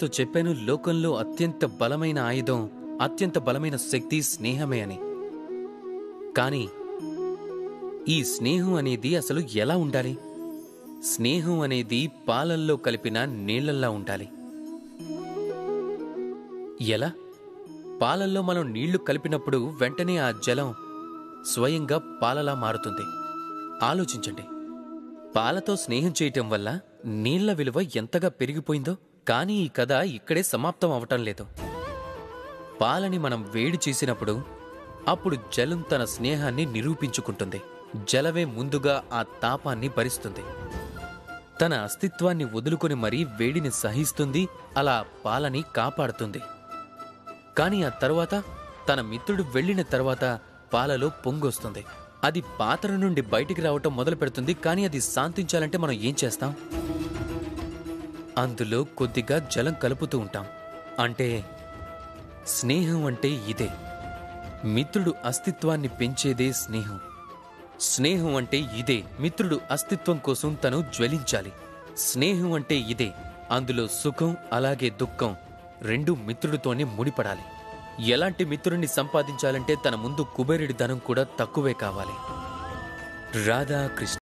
మీతో చెప్పాను లోకంలో అత్యంత బలమైన ఆయుధం, అత్యంత బలమైన శక్తి స్నేహమే అని. కానీ ఈ స్నేహం అనేది అసలు ఎలా ఉండాలి? స్నేహం అనేది పాలల్లో కలిపిన నీళ్లల్లా ఉండాలి. ఎలా? పాలల్లో మనం నీళ్లు కలిపినప్పుడు వెంటనే ఆ జలం స్వయంగా పాలలా మారుతుంది. ఆలోచించండి, పాలతో స్నేహం చేయటం వల్ల నీళ్ల విలువ ఎంతగా పెరిగిపోయిందో. కానీ ఈ కథ ఇక్కడే సమాప్తం అవటం లేదు. పాలని మనం వేడి చేసినప్పుడు అప్పుడు జలం తన స్నేహాన్ని నిరూపించుకుంటుంది. జలమే ముందుగా ఆ తాపాన్ని భరిస్తుంది. తన అస్తిత్వాన్ని వదులుకొని మరీ వేడిని సహిస్తుంది, అలా పాలని కాపాడుతుంది. కాని ఆ తరువాత తన మిత్రుడు వెళ్లిన తర్వాత పాలలో పొంగొస్తుంది. అది పాత్ర నుండి బయటికి రావటం మొదలు పెడుతుంది. కానీ అది శాంతించాలంటే మనం ఏం చేస్తాం? అందులో కొద్దిగా జలం కలుపుతూ ఉంటాం. అంటే స్నేహం అంటే ఇదే. మిత్రుడు అస్తిత్వాన్ని పెంచేదే స్నేహం. స్నేహం అంటే ఇదే. మిత్రుడు అస్తిత్వం కోసం తను జ్వలించాలి. స్నేహం అంటే ఇదే. అందులో సుఖం అలాగే దుఃఖం రెండూ మిత్రుడితోనే ముడిపడాలి. ఎలాంటి మిత్రుడిని సంపాదించాలంటే తన ముందు కుబేరుడి ధనం కూడా తక్కువే కావాలి. రాధాకృష్ణ.